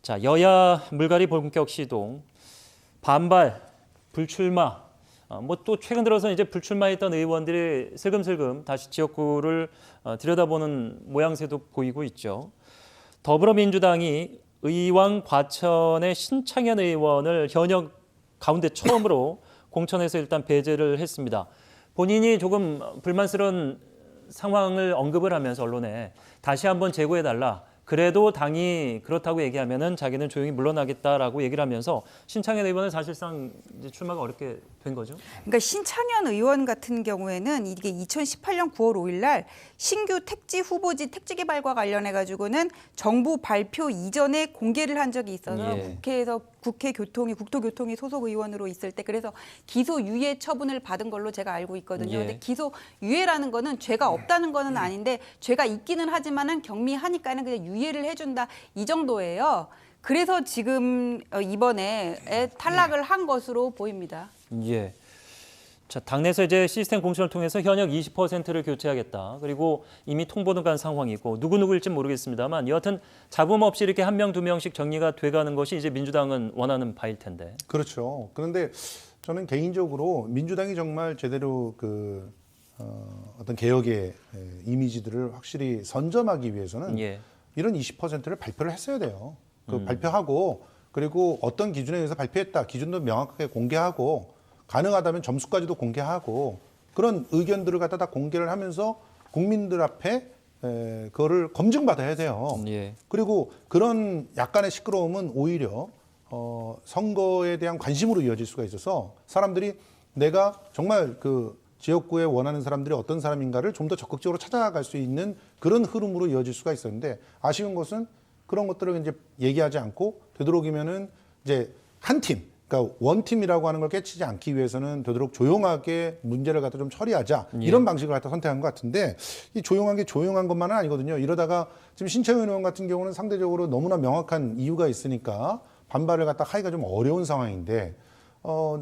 자, 여야 물갈이 본격 시동, 반발, 불출마, 뭐 또 최근 들어서 이제 불출마했던 의원들이 슬금슬금 다시 지역구를 들여다보는 모양새도 보이고 있죠. 더불어민주당이 의왕 과천의 신창현 의원을 현역 가운데 처음으로 공천에서 일단 배제를 했습니다. 본인이 조금 불만스러운 상황을 언급을 하면서 언론에 다시 한번 재고해달라. 그래도 당이 그렇다고 얘기하면은 자기는 조용히 물러나겠다라고 얘기를 하면서 신창현 의원은 사실상 이제 출마가 어렵게 된 거죠. 그러니까 신창현 의원 같은 경우에는 이게 2018년 9월 5일 날 신규 택지 후보지 택지 개발과 관련해 가지고는 정부 발표 이전에 공개를 한 적이 있어서 국회에서 국토교통위 소속 의원으로 있을 때 그래서 기소유예 처분을 받은 걸로 제가 알고 있거든요. 근데 기소유예라는 거는 죄가 없다는 거는 아닌데 죄가 있기는 하지만은 경미하니까는 그냥 유예를 해준다 이 정도예요. 그래서 지금 이번에 탈락을 한 것으로 보입니다. 예. 자, 당내에서 이제 시스템 공천을 통해서 현역 20%를 교체하겠다. 그리고 이미 통보는 간 상황이고 누구일지 모르겠습니다만 여하튼 잡음 없이 이렇게 한 명, 두 명씩 정리가 돼가는 것이 이제 민주당은 원하는 바일 텐데. 그렇죠. 그런데 저는 개인적으로 민주당이 정말 제대로 어떤 개혁의 이미지들을 확실히 선점하기 위해서는 이런 20%를 발표를 했어야 돼요. 발표하고 그리고 어떤 기준에 의해서 발표했다. 기준도 명확하게 공개하고 가능하다면 점수까지도 공개하고 그런 의견들을 갖다 다 공개를 하면서 국민들 앞에 그거를 검증받아야 돼요. 그리고 그런 약간의 시끄러움은 오히려 선거에 대한 관심으로 이어질 수가 있어서 사람들이 내가 정말 그 지역구에 원하는 사람들이 어떤 사람인가를 좀 더 적극적으로 찾아갈 수 있는 그런 흐름으로 이어질 수가 있었는데 아쉬운 것은 그런 것들을 이제 얘기하지 않고 되도록이면은 이제 한 팀, 그러니까 원팀이라고 하는 걸 깨치지 않기 위해서는 되도록 조용하게 문제를 갖다 좀 처리하자 이런 방식을 갖다 선택한 것 같은데 이 조용한 게 조용한 것만은 아니거든요. 이러다가 지금 신창현 의원 같은 경우는 상대적으로 너무나 명확한 이유가 있으니까 반발을 갖다 하기가 좀 어려운 상황인데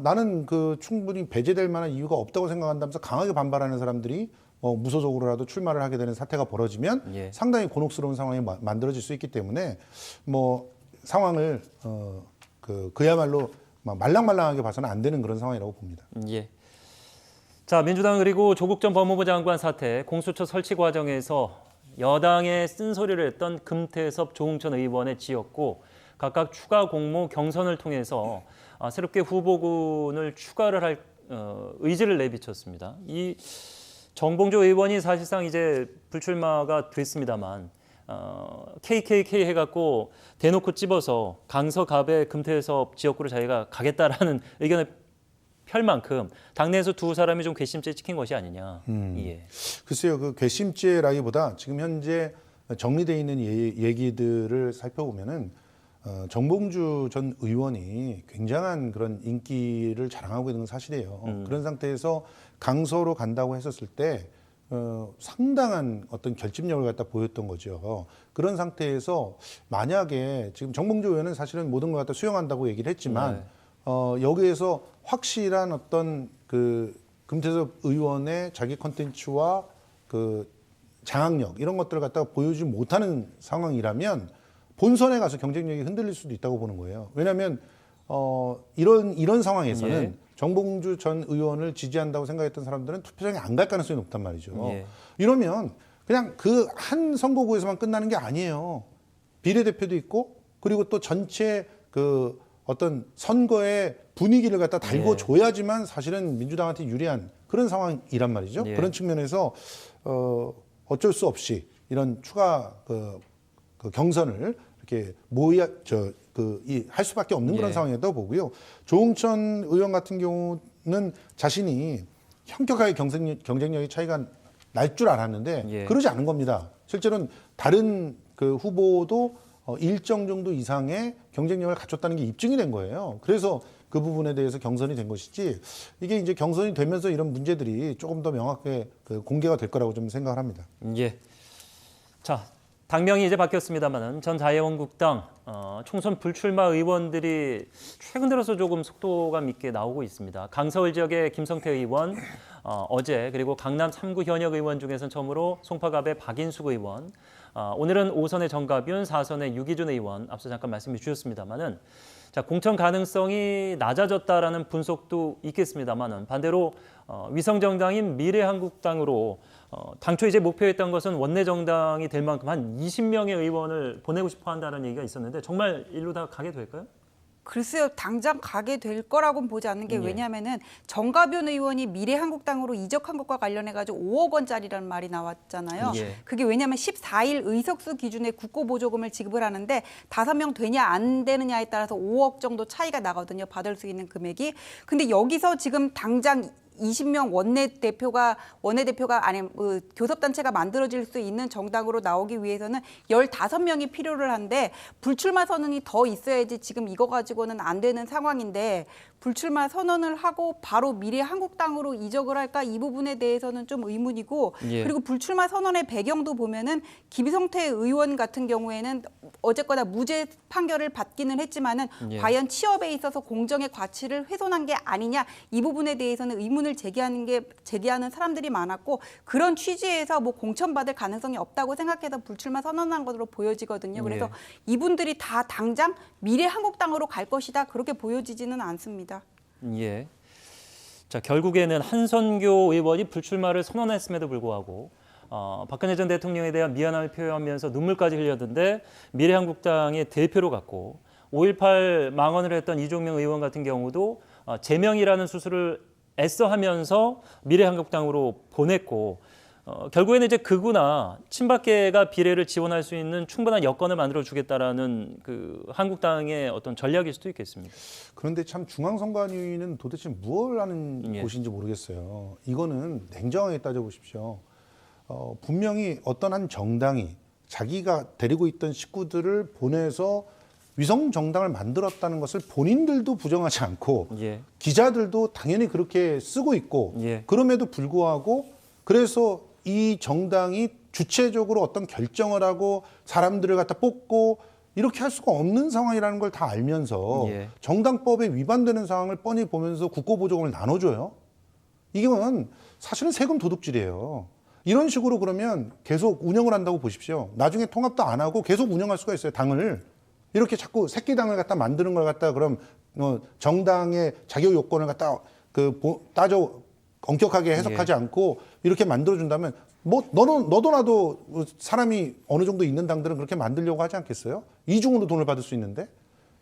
나는 충분히 배제될 만한 이유가 없다고 생각한다면서 강하게 반발하는 사람들이 무소속으로라도 출마를 하게 되는 사태가 벌어지면 상당히 곤혹스러운 상황이 만들어질 수 있기 때문에 상황을 그야말로 말랑말랑하게 봐서는 안 되는 그런 상황이라고 봅니다. 자, 민주당 그리고 조국 전 법무부 장관 사태 공수처 설치 과정에서 여당의 쓴소리를 했던 금태섭, 조응천 의원의 지역구 각각 추가 공모 경선을 통해서 새롭게 후보군을 추가를 할 의지를 내비쳤습니다. 이 정봉주 의원이 사실상 이제 불출마가 됐습니다만 KKK 해갖고 대놓고 찝어서 강서갑의 금태섭 지역구를 자기가 가겠다라는 의견을 펼 만큼 당내에서 두 사람이 좀 괘씸죄 찍힌 것이 아니냐. 글쎄요, 그 괘씸죄라기보다 지금 현재 정리되어 있는 얘기들을 살펴보면은 정봉주 전 의원이 굉장한 그런 인기를 자랑하고 있는 건 사실이에요. 그런 상태에서 강서로 간다고 했었을 때 상당한 어떤 결집력을 갖다 보였던 거죠. 그런 상태에서 만약에 지금 정봉주 의원은 사실은 모든 걸 갖다 수용한다고 얘기를 했지만 여기에서 확실한 어떤 금태섭 의원의 자기 컨텐츠와 장악력 이런 것들을 갖다가 보여주지 못하는 상황이라면 본선에 가서 경쟁력이 흔들릴 수도 있다고 보는 거예요. 왜냐하면 이런 상황에서는 정봉주 전 의원을 지지한다고 생각했던 사람들은 투표장에 안 갈 가능성이 높단 말이죠. 이러면 그냥 그 한 선거구에서만 끝나는 게 아니에요. 비례대표도 있고 그리고 또 전체 어떤 선거의 분위기를 갖다 달고 줘야지만 사실은 민주당한테 유리한 그런 상황이란 말이죠. 그런 측면에서 어쩔 수 없이 이런 추가 경선을 이렇게 할 수밖에 없는 그런 상황이라고 보고요. 조응천 의원 같은 경우는 자신이 현격하게 경쟁력의 차이가 날 줄 알았는데 그러지 않은 겁니다. 실제로는 다른 후보도 일정 정도 이상의 경쟁력을 갖췄다는 게 입증이 된 거예요. 그래서 그 부분에 대해서 경선이 된 것이지 이게 이제 경선이 되면서 이런 문제들이 조금 더 명확하게 공개가 될 거라고 좀 생각을 합니다. 자, 당명이 이제 바뀌었습니다만은 전 자유한국당 총선 불출마 의원들이 최근 들어서 조금 속도감 있게 나오고 있습니다. 강서울 지역의 김성태 의원 어제 그리고 강남 3구 현역 의원 중에서는 처음으로 송파갑의 박인숙 의원 오늘은 5선의 정가윤, 4선의 유기준 의원 앞서 잠깐 말씀해 주셨습니다만은 자, 공천 가능성이 낮아졌다라는 분석도 있겠습니다만은 반대로 위성 정당인 미래한국당으로 당초 이제 목표했던 것은 원내 정당이 될 만큼 한 20명의 의원을 보내고 싶어 한다는 얘기가 있었는데 정말 일로 다 가게 될까요? 글쎄요, 당장 가게 될 거라고는 보지 않는 게 예. 왜냐하면은 정가변 의원이 미래한국당으로 이적한 것과 관련해가지고 5억 원짜리라는 말이 나왔잖아요. 예. 그게 왜냐하면 14일 의석수 기준의 국고보조금을 지급을 하는데 5명 되냐 안 되느냐에 따라서 5억 정도 차이가 나거든요. 받을 수 있는 금액이. 근데 여기서 지금 당장 20명 원내대표가 아니 교섭단체가 만들어질 수 있는 정당으로 나오기 위해서는 15명이 필요를 한데 불출마 선언이 더 있어야지 지금 이거 가지고는 안 되는 상황인데 불출마 선언을 하고 바로 미래한국당으로 이적을 할까 이 부분에 대해서는 좀 의문이고 예. 그리고 불출마 선언의 배경도 보면은 김성태 의원 같은 경우에는 어쨌거나 무죄 판결을 받기는 했지만은 예. 과연 취업에 있어서 공정의 가치를 훼손한 게 아니냐 이 부분에 대해서는 의문을 제기하는 사람들이 많았고 그런 취지에서 뭐 공천받을 가능성이 없다고 생각해서 불출마 선언한 것으로 보여지거든요. 그래서 예. 이분들이 다 당장 미래한국당으로 갈 것이다 그렇게 보여지지는 않습니다. 예. 자, 결국에는 한선교 의원이 불출마를 선언했음에도 불구하고 박근혜 전 대통령에 대한 미안함을 표현하면서 눈물까지 흘렸는데 미래한국당의 대표로 갔고 5.18 망언을 했던 이종명 의원 같은 경우도 제명이라는 수술을 애써 하면서 미래한국당으로 보냈고 결국에는 이제 극우나 친박계가 비례를 지원할 수 있는 충분한 여건을 만들어 주겠다라는 그 한국당의 어떤 전략일 수도 있겠습니다. 그런데 참 중앙선관위는 도대체 무엇을 하는 예. 곳인지 모르겠어요. 이거는 냉정하게 따져보십시오. 분명히 어떤 한 정당이 자기가 데리고 있던 식구들을 보내서 위성 정당을 만들었다는 것을 본인들도 부정하지 않고 예. 기자들도 당연히 그렇게 쓰고 있고 예. 그럼에도 불구하고 그래서 이 정당이 주체적으로 어떤 결정을 하고 사람들을 갖다 뽑고 이렇게 할 수가 없는 상황이라는 걸 다 알면서 예. 정당법에 위반되는 상황을 뻔히 보면서 국고보조금을 나눠줘요. 이건 사실은 세금 도둑질이에요. 이런 식으로 그러면 계속 운영을 한다고 보십시오. 나중에 통합도 안 하고 계속 운영할 수가 있어요. 당을. 이렇게 자꾸 새끼당을 갖다 만드는 걸 갖다 그럼 정당의 자격 요건을 갖다 따져 엄격하게 해석하지 않고 이렇게 만들어준다면 뭐 너도 나도 사람이 어느 정도 있는 당들은 그렇게 만들려고 하지 않겠어요? 이중으로 돈을 받을 수 있는데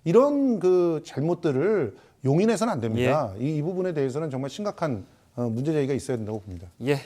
이런 그 잘못들을 용인해서는 안 됩니다. 이 부분에 대해서는 정말 심각한 문제 제기가 있어야 된다고 봅니다. 예,